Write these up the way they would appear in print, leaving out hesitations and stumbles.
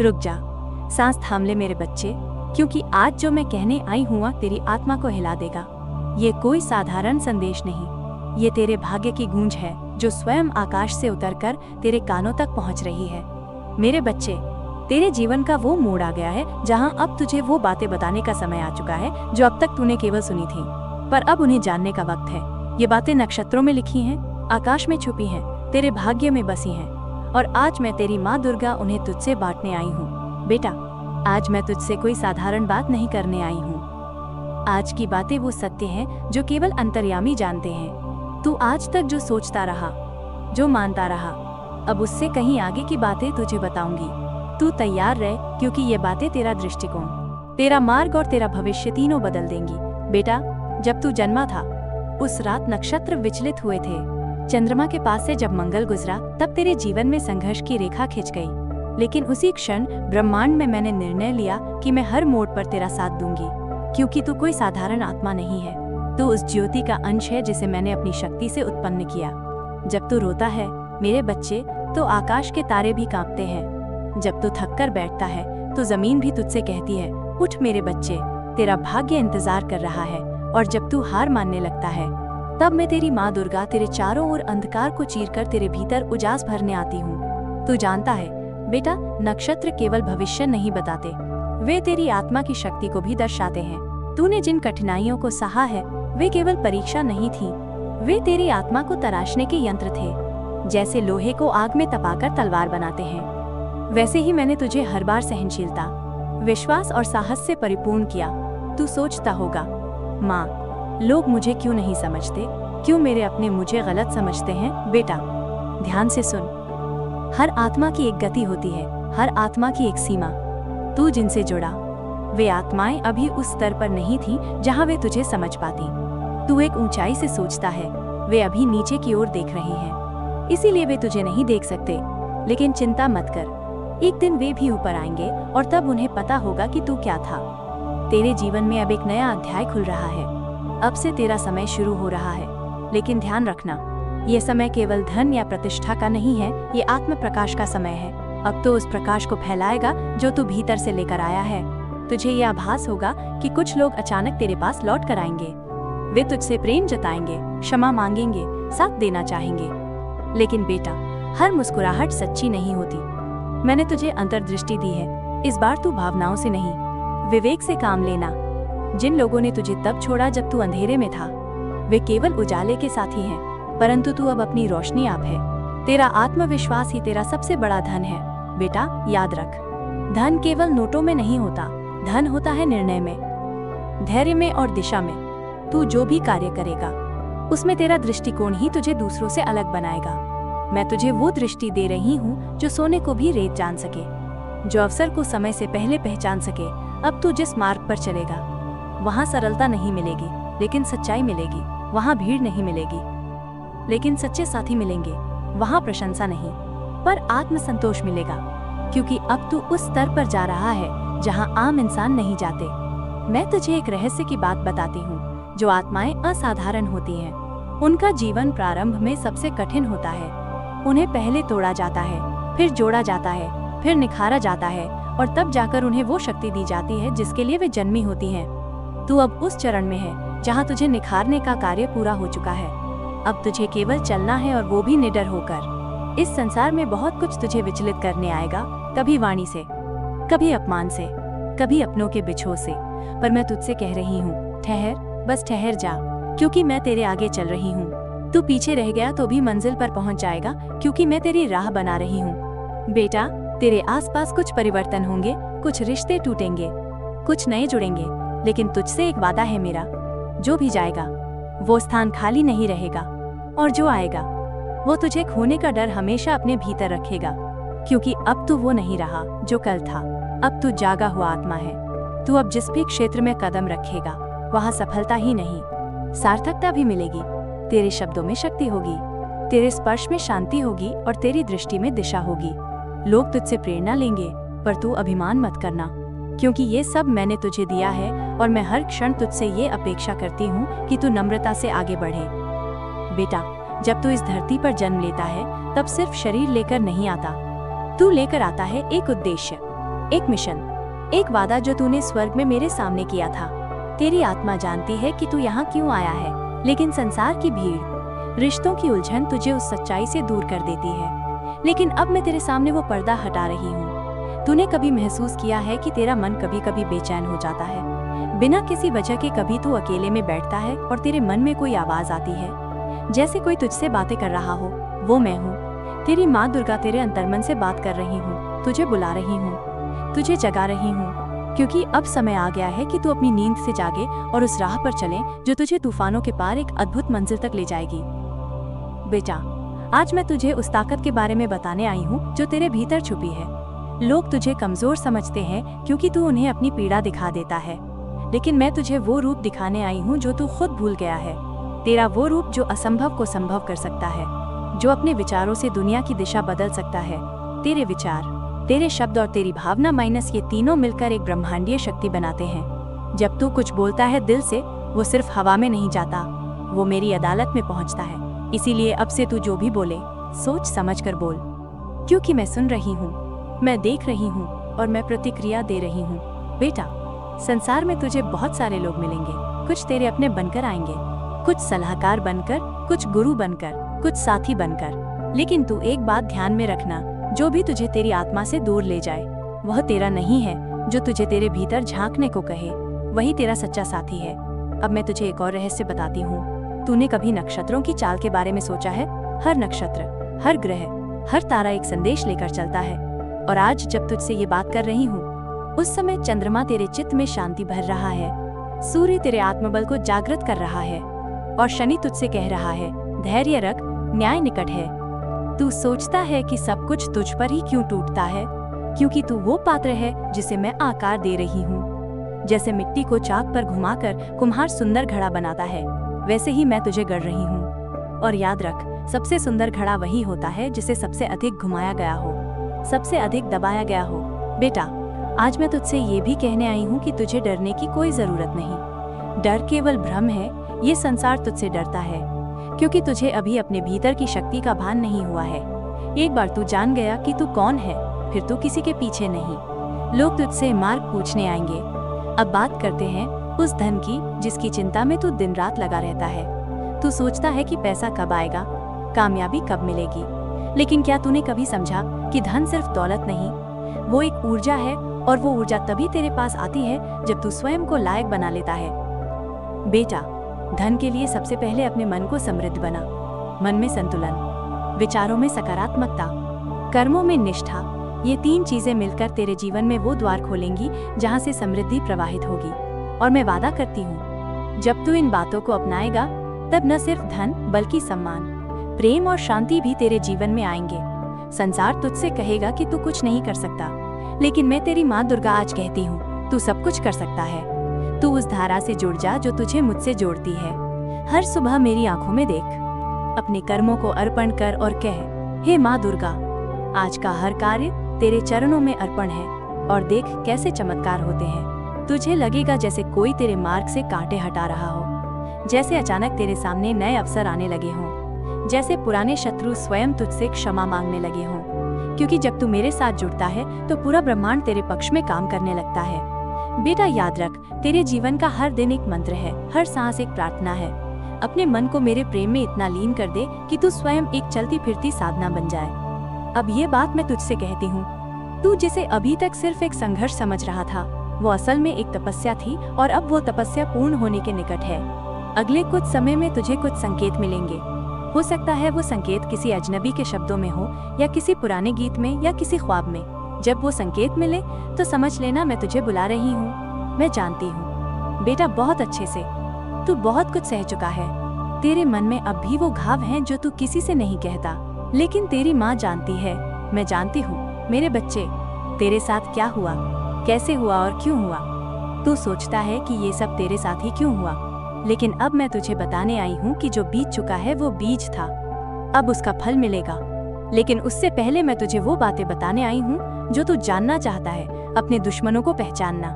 रुक जा, सांस थाम ले मेरे बच्चे, क्योंकि आज जो मैं कहने आई हूँ तेरी आत्मा को हिला देगा। ये कोई साधारण संदेश नहीं, ये तेरे भाग्य की गूंज है जो स्वयं आकाश से उतरकर तेरे कानों तक पहुंच रही है। मेरे बच्चे, तेरे जीवन का वो मोड़ आ गया है जहां अब तुझे वो बातें बताने का समय आ चुका है जो अब तक तूने केवल सुनी थी, पर अब उन्हें जानने का वक्त है। ये बातें नक्षत्रों में लिखी हैं, आकाश में छुपी हैं, तेरे भाग्य में बसी हैं, और आज मैं तेरी माँ दुर्गा उन्हें तुझसे बांटने आई हूँ। बेटा, आज मैं तुझसे कोई साधारण बात नहीं करने आई हूँ। आज की बातें वो सत्य हैं जो केवल अंतर्यामी जानते हैं। तू आज तक जो सोचता रहा, जो मानता रहा, अब उससे कहीं आगे की बातें तुझे बताऊंगी। तू तैयार रह, क्योंकि ये बातें तेरा दृष्टिकोण, तेरा मार्ग और तेरा भविष्य तीनों बदल देंगी। बेटा, जब तू जन्मा था उस रात नक्षत्र विचलित हुए थे। चंद्रमा के पास से जब मंगल गुजरा तब तेरे जीवन में संघर्ष की रेखा खिंच गई। लेकिन उसी क्षण ब्रह्मांड में मैंने निर्णय लिया कि मैं हर मोड़ पर तेरा साथ दूंगी, क्योंकि तू कोई साधारण आत्मा नहीं है। तू उस ज्योति का अंश है जिसे मैंने अपनी शक्ति से उत्पन्न किया। जब तू रोता है मेरे बच्चे, तो आकाश के तारे भी कांपते हैं। जब तू थक कर बैठता है तो जमीन भी तुझसे कहती है, उठ मेरे बच्चे, तेरा भाग्य इंतजार कर रहा है। और जब तू हार मानने लगता है, तब मैं तेरी माँ दुर्गा तेरे चारों ओर अंधकार को चीरकर तेरे भीतर उजास भरने आती हूँ। तू जानता है बेटा, नक्षत्र केवल भविष्य नहीं बताते, वे तेरी आत्मा की शक्ति को भी दर्शाते हैं। तूने जिन कठिनाइयों को सहा है वे केवल परीक्षा नहीं थी, वे तेरी आत्मा को तराशने के यंत्र थे। जैसे लोहे को आग में तपाकर तलवार बनाते हैं, वैसे ही मैंने तुझे हर बार सहनशीलता, विश्वास और साहस से परिपूर्ण किया। तू सोचता होगा, माँ, लोग मुझे क्यों नहीं समझते, क्यों मेरे अपने मुझे गलत समझते हैं? बेटा, ध्यान से सुन, हर आत्मा की एक गति होती है, हर आत्मा की एक सीमा। तू जिनसे जुड़ा, वे आत्माएं अभी उस स्तर पर नहीं थी जहां वे तुझे समझ पाती। तू एक ऊंचाई से सोचता है, वे अभी नीचे की ओर देख रही हैं, इसीलिए वे तुझे नहीं देख सकते। लेकिन चिंता मत कर, एक दिन वे भी ऊपर आएंगे और तब उन्हें पता होगा कि तू क्या था। तेरे जीवन में अब एक नया अध्याय खुल रहा है, अब से तेरा समय शुरू हो रहा है। लेकिन ध्यान रखना, ये समय केवल धन या प्रतिष्ठा का नहीं है, ये आत्म प्रकाश का समय है। अब तो उस प्रकाश को फैलाएगा जो तू भीतर से लेकर आया है। तुझे ये आभास होगा कि कुछ लोग अचानक तेरे पास लौट कर आएंगे। वे तुझसे प्रेम जताएंगे, क्षमा मांगेंगे, साथ देना चाहेंगे। लेकिन बेटा, हर मुस्कुराहट सच्ची नहीं होती। मैंने तुझे अंतर्दृष्टि दी है, इस बार तू भावनाओं से नहीं, विवेक से काम लेना। जिन लोगों ने तुझे तब छोड़ा जब तू अंधेरे में था, वे केवल उजाले के साथी हैं, परंतु तू अब अपनी रोशनी आप है। तेरा आत्मविश्वास ही तेरा सबसे बड़ा धन है। बेटा, याद रख, धन केवल नोटों में नहीं होता, धन होता है निर्णय में, धैर्य में और दिशा में। तू जो भी कार्य करेगा उसमें तेरा दृष्टिकोण ही तुझे दूसरों से अलग बनाएगा। मैं तुझे वो दृष्टि दे रही हूँ जो सोने को भी रेत जान सके, जो अवसर को समय से पहले पहचान सके। अब तू जिस मार्ग पर चलेगा वहाँ सरलता नहीं मिलेगी, लेकिन सच्चाई मिलेगी। वहाँ भीड़ नहीं मिलेगी, लेकिन सच्चे साथी मिलेंगे। वहाँ प्रशंसा नहीं, पर आत्मसंतोष मिलेगा, क्योंकि अब तू उस स्तर पर जा रहा है जहाँ आम इंसान नहीं जाते। मैं तुझे एक रहस्य की बात बताती हूँ, जो आत्माएं असाधारण होती हैं, उनका जीवन प्रारंभ में सबसे कठिन होता है। उन्हें पहले तोड़ा जाता है, फिर जोड़ा जाता है, फिर निखारा जाता है, और तब जाकर उन्हें वो शक्ति दी जाती है जिसके लिए वे जन्मी होती हैं। तू अब उस चरण में है जहाँ तुझे निखारने का कार्य पूरा हो चुका है। अब तुझे केवल चलना है, और वो भी निडर होकर। इस संसार में बहुत कुछ तुझे विचलित करने आएगा, कभी वाणी से, कभी अपमान से, कभी अपनों के बिछोह से। पर मैं तुझसे कह रही हूँ, ठहर, बस ठहर जा, क्योंकि मैं तेरे आगे चल रही हूँ। तू पीछे रह गया तो भी मंजिल पर पहुँच जाएगा, क्योंकि मैं तेरी राह बना रही हूँ। बेटा, तेरे आसपास कुछ परिवर्तन होंगे, कुछ रिश्ते टूटेंगे, कुछ नए जुड़ेंगे, लेकिन तुझसे एक वादा है मेरा, जो भी जाएगा वो स्थान खाली नहीं रहेगा, और जो आएगा वो तुझे खोने का डर हमेशा अपने भीतर रखेगा, क्योंकि अब तू वो नहीं रहा जो कल था। अब तू जागा हुआ आत्मा है। तू अब जिस भी क्षेत्र में कदम रखेगा वहाँ सफलता ही नहीं, सार्थकता भी मिलेगी। तेरे शब्दों में शक्ति होगी, तेरे स्पर्श में शांति होगी, और तेरी दृष्टि में दिशा होगी। लोग तुझसे प्रेरणा लेंगे, पर तू अभिमान मत करना, क्योंकि ये सब मैंने तुझे दिया है, और मैं हर क्षण तुझसे ये अपेक्षा करती हूँ कि तू नम्रता से आगे बढ़े। बेटा, जब तू इस धरती पर जन्म लेता है तब सिर्फ शरीर लेकर नहीं आता, तू लेकर आता है एक उद्देश्य, एक मिशन, एक वादा जो तूने स्वर्ग में मेरे सामने किया था। तेरी आत्मा जानती है कि तू यहाँ क्यों आया है, लेकिन संसार की भीड़, रिश्तों की उलझन तुझे उस सच्चाई से दूर कर देती है। लेकिन अब मैं तेरे सामने वो पर्दा हटा रही हूँ। तूने कभी महसूस किया है कि तेरा मन कभी कभी बेचैन हो जाता है, बिना किसी वजह के? कभी तू अकेले में बैठता है और तेरे मन में कोई आवाज आती है, जैसे कोई तुझसे बातें कर रहा हो। वो मैं हूँ, तेरी माँ दुर्गा तेरे अंतर्मन से बात कर रही हूँ, तुझे बुला रही हूँ, तुझे जगा रही हूँ, क्योंकि अब समय आ गया है कि तू अपनी नींद से जागे और उस राह पर चले जो तुझे तूफानों के पार एक अद्भुत मंजिल तक ले जाएगी। बेटा, आज मैं तुझे उस ताकत के बारे में बताने आई हूँ जो तेरे भीतर छुपी है। लोग तुझे कमजोर समझते हैं क्योंकि तू उन्हें अपनी पीड़ा दिखा देता है, लेकिन मैं तुझे वो रूप दिखाने आई हूँ जो तू खुद भूल गया है। तेरा वो रूप जो असंभव को संभव कर सकता है, जो अपने विचारों से दुनिया की दिशा बदल सकता है। तेरे विचार, तेरे शब्द और तेरी भावना माइनस ये तीनों मिलकर एक ब्रह्मांडीय शक्ति बनाते हैं। जब तू कुछ बोलता है दिल से, वो सिर्फ हवा में नहीं जाता, वो मेरी अदालत में पहुंचता है। इसीलिए अब से तू जो भी बोले सोच समझ कर बोल, क्योंकि मैं सुन रही हूँ, मैं देख रही हूँ और मैं प्रतिक्रिया दे रही हूँ। बेटा, संसार में तुझे बहुत सारे लोग मिलेंगे, कुछ तेरे अपने बनकर आएंगे, कुछ सलाहकार बनकर, कुछ गुरु बनकर, कुछ साथी बनकर। लेकिन तू एक बात ध्यान में रखना, जो भी तुझे तेरी आत्मा से दूर ले जाए वह तेरा नहीं है। जो तुझे तेरे भीतर झांकने को कहे वही तेरा सच्चा साथी है। अब मैं तुझे एक और रहस्य बताती हूँ। तूने कभी नक्षत्रों की चाल के बारे में सोचा है? हर नक्षत्र, हर ग्रह, हर तारा एक संदेश लेकर चलता है। और आज जब तुझसे ये बात कर रही हूँ, उस समय चंद्रमा तेरे चित्त में शांति भर रहा है, सूर्य तेरे आत्मबल को जागृत कर रहा है और शनि तुझसे कह रहा है, धैर्य रख, न्याय निकट है। तू सोचता है कि सब कुछ तुझ पर ही क्यों टूटता है? क्योंकि तू वो पात्र है जिसे मैं आकार दे रही हूँ। जैसे मिट्टी को चाक पर घुमाकर कुम्हार सुंदर घड़ा बनाता है, वैसे ही मैं तुझे गढ़ रही हूँ। और याद रख, सबसे सुंदर घड़ा वही होता है जिसे सबसे अधिक घुमाया गया हो, सबसे अधिक दबाया गया हो। बेटा, आज मैं तुझसे ये भी कहने आई हूँ कि तुझे डरने की कोई जरूरत नहीं। डर केवल भ्रम है। ये संसार तुझसे डरता है क्योंकि तुझे अभी अपने भीतर की शक्ति का भान नहीं हुआ है। एक बार तू जान गया कि तू कौन है, फिर तू किसी के पीछे नहीं। लोग तुझसे मार्ग पूछने आएंगे। अब बात करते हैं उस धन की जिसकी चिंता में तू दिन रात लगा रहता है। तू सोचता है कि पैसा कब आएगा, कामयाबी कब मिलेगी, लेकिन क्या तूने कभी समझा कि धन सिर्फ दौलत नहीं, वो एक ऊर्जा है, और वो ऊर्जा तभी तेरे पास आती है जब तू स्वयं को लायक बना लेता है। बेटा, धन के लिए सबसे पहले अपने मन को समृद्ध बना। मन में संतुलन, विचारों में सकारात्मकता, कर्मों में निष्ठा, ये 3 चीजें मिलकर तेरे जीवन में वो द्वार खोलेंगी जहाँ से समृद्धि प्रवाहित होगी। और मैं वादा करती हूँ, जब तू इन बातों को अपनाएगा तब न सिर्फ धन बल्कि सम्मान, प्रेम और शांति भी तेरे जीवन में आएंगे। संसार तुझसे कहेगा कि तू कुछ नहीं कर सकता, लेकिन मैं तेरी माँ दुर्गा आज कहती हूँ, तू सब कुछ कर सकता है। तू उस धारा से जुड़ जा जो तुझे मुझसे जोड़ती है। हर सुबह मेरी आंखों में देख, अपने कर्मों को अर्पण कर और कह, हे माँ दुर्गा, आज का हर कार्य तेरे चरणों में अर्पण है। और देख कैसे चमत्कार होते हैं। तुझे लगेगा जैसे कोई तेरे मार्ग से कांटे हटा रहा हो, जैसे अचानक तेरे सामने नए अवसर आने लगे हों, जैसे पुराने शत्रु स्वयं तुझसे क्षमा मांगने लगे हों। क्योंकि जब तू मेरे साथ जुड़ता है तो पूरा ब्रह्मांड तेरे पक्ष में काम करने लगता है। बेटा, याद रख, तेरे जीवन का हर दिन एक मंत्र है, हर सांस एक प्रार्थना है। अपने मन को मेरे प्रेम में इतना लीन कर दे कि तू स्वयं एक चलती फिरती साधना बन जाए। अब ये बात मैं तुझसे कहती हूँ, तू जिसे अभी तक सिर्फ एक संघर्ष समझ रहा था, वो असल में एक तपस्या थी, और अब वो तपस्या पूर्ण होने के निकट है। अगले कुछ समय में तुझे कुछ संकेत मिलेंगे। हो सकता है वो संकेत किसी अजनबी के शब्दों में हो, या किसी पुराने गीत में, या किसी ख्वाब में। जब वो संकेत मिले तो समझ लेना मैं तुझे बुला रही हूँ। मैं जानती हूँ बेटा, बहुत अच्छे से। तू बहुत कुछ सह चुका है। तेरे मन में अब भी वो घाव हैं जो तू किसी से नहीं कहता, लेकिन तेरी माँ जानती है। मैं जानती हूँ मेरे बच्चे, तेरे साथ क्या हुआ, कैसे हुआ और क्यों हुआ। तू सोचता है कि ये सब तेरे साथ ही क्यों हुआ, लेकिन अब मैं तुझे बताने आई हूँ कि जो बीत चुका है वो बीज था, अब उसका फल मिलेगा। लेकिन उससे पहले मैं तुझे वो बातें बताने आई हूँ जो तू जानना चाहता है। अपने दुश्मनों को पहचानना,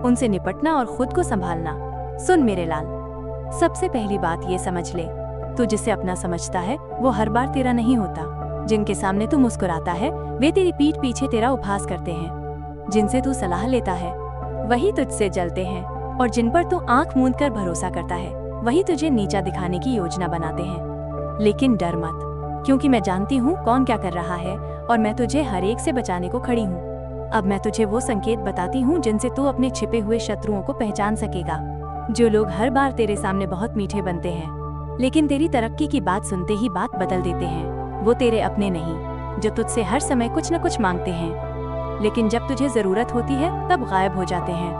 उनसे निपटना और खुद को संभालना। सुन मेरे लाल, सबसे पहली बात ये समझ ले, तू जिसे अपना समझता है वो हर बार तेरा नहीं होता। जिनके सामने तू मुस्कुराता है वे तेरी पीठ पीछे तेरा उपहास करते हैं। जिनसे तू सलाह लेता है वही तुझसे जलते हैं, और जिन पर तू आंख मूंद कर भरोसा करता है वही तुझे नीचा दिखाने की योजना बनाते हैं। लेकिन डर मत, क्योंकि मैं जानती हूँ कौन क्या कर रहा है और मैं तुझे हर एक से बचाने को खड़ी हूँ। अब मैं तुझे वो संकेत बताती हूँ जिनसे तू अपने छिपे हुए शत्रुओं को पहचान सकेगा। जो लोग हर बार तेरे सामने बहुत मीठे बनते हैं, लेकिन तेरी तरक्की की बात सुनते ही बात बदल देते हैं, वो तेरे अपने नहीं। जो तुझसे हर समय कुछ न कुछ मांगते हैं, लेकिन जब तुझे जरूरत होती है तब गायब हो जाते हैं,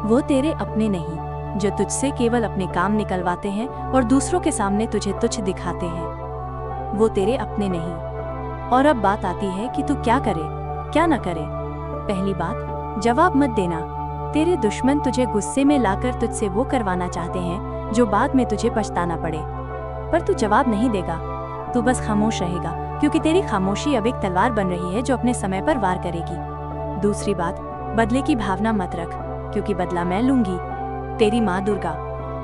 वो तेरे अपने नहीं। जो तुझसे केवल अपने काम निकलवाते हैं और दूसरों के सामने तुझे तुच्छ दिखाते हैं, वो तेरे अपने नहीं। और अब बात आती है कि तू क्या करे क्या न करे। पहली बात, जवाब मत देना। तेरे दुश्मन तुझे गुस्से में लाकर तुझसे वो करवाना चाहते हैं जो बाद में तुझे पछताना पड़े, पर तू जवाब नहीं देगा। तू बस खामोश रहेगा, क्योंकि तेरी खामोशी अब एक तलवार बन रही है जो अपने समय पर वार करेगी। दूसरी बात, बदले की भावना मत रख, क्योंकि बदला मैं लूंगी। तेरी माँ दुर्गा,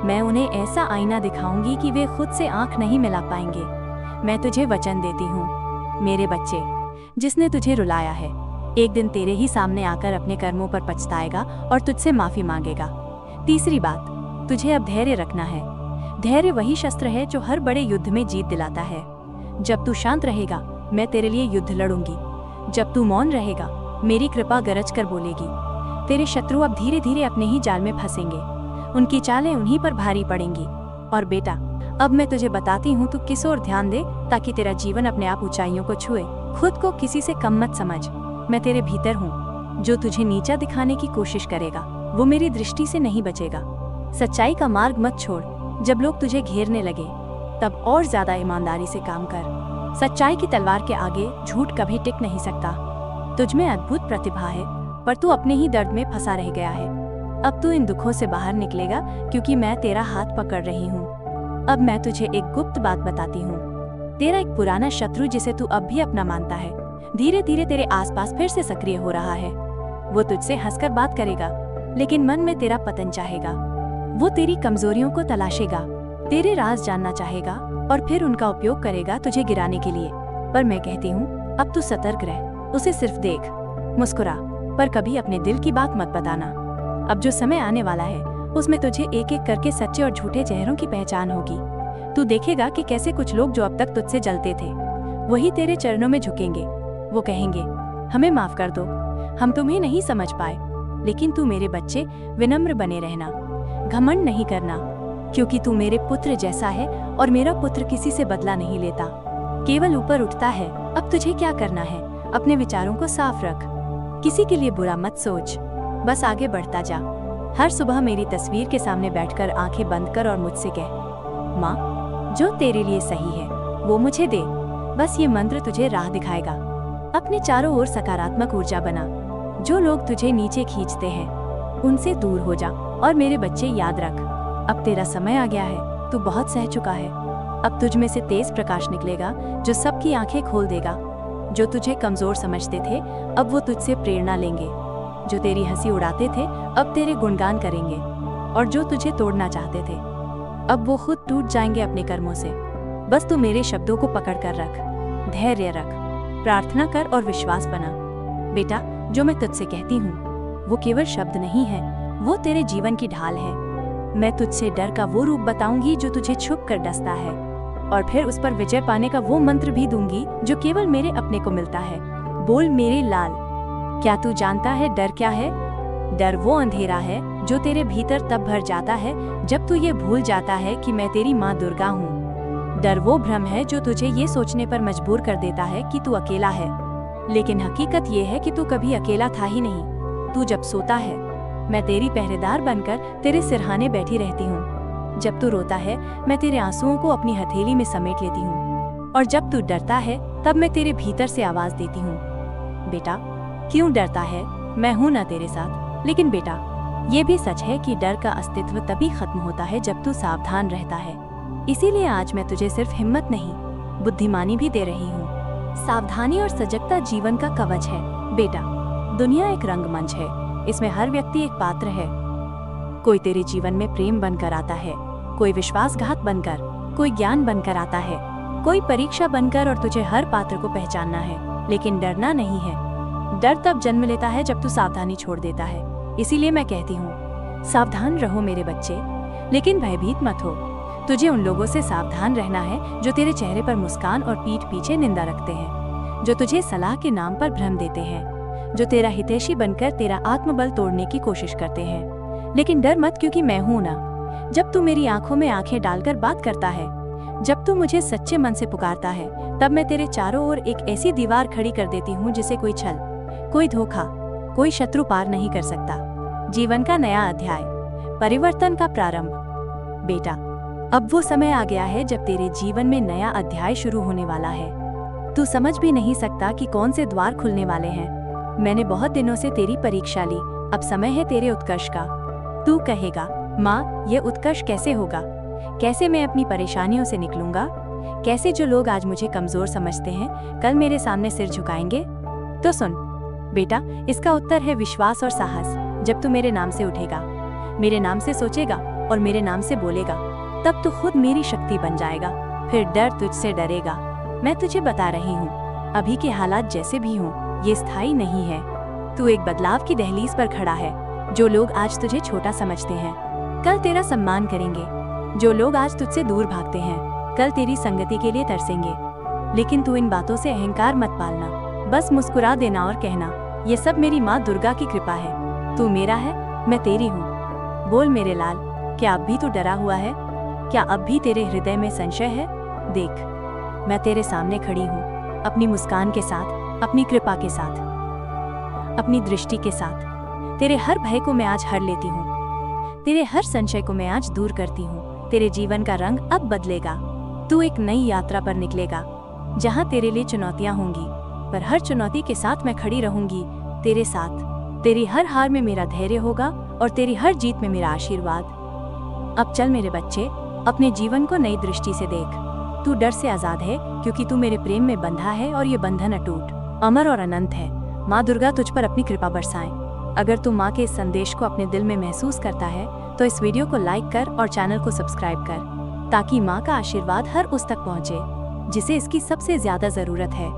मैं उन्हें ऐसा आईना दिखाऊंगी कि वे खुद से आंख नहीं मिला पाएंगे। मैं तुझे वचन देती हूँ मेरे बच्चे, जिसने तुझे रुलाया है एक दिन तेरे ही सामने आकर अपने कर्मों पर पछताएगा और तुझसे माफी मांगेगा। तीसरी बात, तुझे अब धैर्य रखना है। धैर्य वही शस्त्र है जो हर बड़े युद्ध में जीत दिलाता है। जब तू शांत रहेगा, मैं तेरे लिए युद्ध लड़ूंगी। जब तू मौन रहेगा, मेरी कृपा गरज कर बोलेगी। तेरे शत्रु अब धीरे धीरे अपने ही जाल में फंसेंगे, उनकी चालें उन्हीं पर भारी पड़ेंगी। और बेटा, अब मैं तुझे बताती हूँ, तू किस ओर ध्यान दे ताकि तेरा जीवन अपने आप ऊंचाइयों को छुए। खुद को किसी से कम मत समझ, मैं तेरे भीतर हूँ। जो तुझे नीचा दिखाने की कोशिश करेगा वो मेरी दृष्टि से नहीं बचेगा। सच्चाई का मार्ग मत छोड़। जब लोग तुझे घेरने लगे तब और ज्यादा ईमानदारी से काम कर। सच्चाई की तलवार के आगे झूठ कभी टिक नहीं सकता। तुझ में अद्भुत प्रतिभा है, पर तू अपने ही दर्द में फंसा रह गया है। अब तू इन दुखों से बाहर निकलेगा, क्योंकि मैं तेरा हाथ पकड़ रही हूँ। अब मैं तुझे एक गुप्त बात बताती हूँ। तेरा एक पुराना शत्रु, जिसे तू अब भी अपना मानता है, धीरे धीरे तेरे आसपास फिर से सक्रिय हो रहा है। वो तुझसे हंसकर बात करेगा, लेकिन मन में तेरा पतन चाहेगा। वो तेरी कमजोरियों को तलाशेगा, तेरे राज जानना चाहेगा और फिर उनका उपयोग करेगा तुझे गिराने के लिए। पर मैं कहती हूँ, अब तू सतर्क रह, उसे सिर्फ देख, मुस्कुरा, पर कभी अपने दिल की बात मत बताना। अब जो समय आने वाला है उसमें तुझे एक एक करके सच्चे और झूठे चेहरों की पहचान होगी। तू देखेगा कि कैसे कुछ लोग जो अब तक तुझसे जलते थे, वही तेरे चरणों में झुकेंगे। वो कहेंगे, हमें माफ कर दो, हम तुम्हें नहीं समझ पाए। लेकिन तू मेरे बच्चे, विनम्र बने रहना, घमंड नहीं करना, क्योंकि तू मेरे पुत्र जैसा है और मेरा पुत्र किसी से बदला नहीं लेता, केवल ऊपर उठता है। अब तुझे क्या करना है, अपने विचारों को साफ रख, किसी के लिए बुरा मत सोच, बस आगे बढ़ता जा। हर सुबह मेरी तस्वीर के सामने बैठकर आंखें बंद कर और मुझसे कह, माँ, जो तेरे लिए सही है वो मुझे दे। बस ये मंत्र तुझे राह दिखाएगा। अपने चारों ओर सकारात्मक ऊर्जा बना। जो लोग तुझे नीचे खींचते हैं उनसे दूर हो जा। और मेरे बच्चे, याद रख, अब तेरा समय आ गया है। तू बहुत सह चुका है। अब तुझ में से तेज प्रकाश निकलेगा जो सबकी आंखें खोल देगा। जो तुझे कमजोर समझते थे अब वो तुझसे प्रेरणा लेंगे। जो तेरी हंसी उड़ाते थे अब तेरे गुणगान करेंगे। और जो तुझे तोड़ना चाहते थे अब वो खुद टूट जाएंगे अपने कर्मों से। बस तू मेरे शब्दों को पकड़ कर रख, धैर्य रख, प्रार्थना कर और विश्वास बना। बेटा, जो मैं तुझसे कहती हूँ वो केवल शब्द नहीं है, वो तेरे जीवन की ढाल है। मैं तुझसे डर का वो रूप बताऊंगी जो तुझे छुप कर डसता है, और फिर उस पर विजय पाने का वो मंत्र भी दूंगी जो केवल मेरे अपने को मिलता है। बोल मेरे लाल, क्या तू जानता है डर क्या है? डर वो अंधेरा है जो तेरे भीतर तब भर जाता है जब तू ये भूल जाता है कि मैं तेरी माँ दुर्गा हूँ। डर वो भ्रम है जो तुझे ये सोचने पर मजबूर कर देता है कि तू अकेला है, लेकिन हकीकत ये है कि तू कभी अकेला था ही नहीं। तू जब सोता है मैं तेरी पहरेदार बनकर तेरे सिरहाने बैठी रहती हूँ। जब तू रोता है मैं तेरे आंसुओं को अपनी हथेली में समेट लेती हूँ, और जब तू डरता है तब मैं तेरे भीतर से आवाज देती हूँ, बेटा क्यों डरता है, मैं हूँ ना तेरे साथ। लेकिन बेटा, ये भी सच है कि डर का अस्तित्व तभी खत्म होता है जब तू सावधान रहता है। इसीलिए आज मैं तुझे सिर्फ हिम्मत नहीं, बुद्धिमानी भी दे रही हूँ। सावधानी और सजगता जीवन का कवच है। बेटा, दुनिया एक रंगमंच है, इसमें हर व्यक्ति एक पात्र है। कोई तेरे जीवन में प्रेम बनकर आता है, कोई विश्वासघात बनकर, कोई ज्ञान बनकर आता है, कोई परीक्षा बनकर, और तुझे हर पात्र को पहचानना है, लेकिन डरना नहीं है। डर तब जन्म लेता है जब तू सावधानी छोड़ देता है। इसीलिए मैं कहती हूँ, सावधान रहो मेरे बच्चे, लेकिन भयभीत मत हो। तुझे उन लोगों से सावधान रहना है जो तेरे चेहरे पर मुस्कान और पीठ पीछे निंदा रखते हैं, जो तुझे सलाह के नाम पर भ्रम देते हैं, जो तेरा हितैषी बनकर तेरा आत्मबल तोड़ने की कोशिश करते हैं। लेकिन डर मत, क्योंकि मैं हूं ना। जब तू मेरी आंखों में आंखें डालकर बात करता है, जब तू मुझे सच्चे मन से पुकारता है, तब मैं तेरे चारों ओर एक ऐसी दीवार खड़ी कर देती हूँ जिसे कोई छल, कोई धोखा, कोई शत्रु पार नहीं कर सकता। जीवन का नया अध्याय, परिवर्तन का प्रारंभ। बेटा, अब वो समय आ गया है जब तेरे जीवन में नया अध्याय शुरू होने वाला है। तू समझ भी नहीं सकता कि कौन से द्वार खुलने वाले हैं। मैंने बहुत दिनों से तेरी परीक्षा ली, अब समय है तेरे उत्कर्ष का। तू कहेगा, माँ, ये उत्कर्ष कैसे होगा? कैसे मैं अपनी परेशानियों से निकलूंगा? कैसे जो लोग आज मुझे कमजोर समझते हैं कल मेरे सामने सिर झुकाएंगे? तो सुन बेटा, इसका उत्तर है विश्वास और साहस। जब तू मेरे नाम से उठेगा, मेरे नाम से सोचेगा और मेरे नाम से बोलेगा, तब तू खुद मेरी शक्ति बन जाएगा। फिर डर तुझसे डरेगा। मैं तुझे बता रही हूँ, अभी के हालात जैसे भी हों, ये स्थायी नहीं है। तू एक बदलाव की दहलीज पर खड़ा है। जो लोग आज तुझे छोटा समझते हैं, कल तेरा सम्मान करेंगे। जो लोग आज तुझसे दूर भागते हैं, कल तेरी संगति के लिए तरसेंगे। लेकिन तू इन बातों से अहंकार मत पालना, बस मुस्कुरा देना और कहना, ये सब मेरी माँ दुर्गा की कृपा है। तू मेरा है, मैं तेरी हूँ। बोल मेरे लाल, क्या अब भी तू डरा हुआ है? क्या अब भी तेरे हृदय में संशय है? देख, मैं तेरे सामने खड़ी हूँ, अपनी मुस्कान के साथ, अपनी कृपा के साथ, अपनी दृष्टि के साथ। तेरे हर भय को मैं आज हर लेती हूँ, तेरे हर संशय को मैं आज दूर करती हूँ। तेरे जीवन का रंग अब बदलेगा। तू एक नई यात्रा पर निकलेगा, जहाँ तेरे लिए चुनौतियाँ होंगी, पर हर चुनौती के साथ मैं खड़ी रहूंगी तेरे साथ। तेरी हर हार में मेरा धैर्य होगा और तेरी हर जीत में मेरा आशीर्वाद। अब चल मेरे बच्चे, अपने जीवन को नई दृष्टि से देख। तू डर से आजाद है, क्योंकि तू मेरे प्रेम में बंधा है और ये बंधन अटूट, अमर और अनंत है। माँ दुर्गा तुझ पर अपनी कृपा बरसाए। अगर तू माँ के इस संदेश को अपने दिल में महसूस करता है, तो इस वीडियो को लाइक कर और चैनल को सब्सक्राइब कर, ताकि माँ का आशीर्वाद हर उस तक पहुँचे जिसे इसकी सबसे ज्यादा जरूरत है।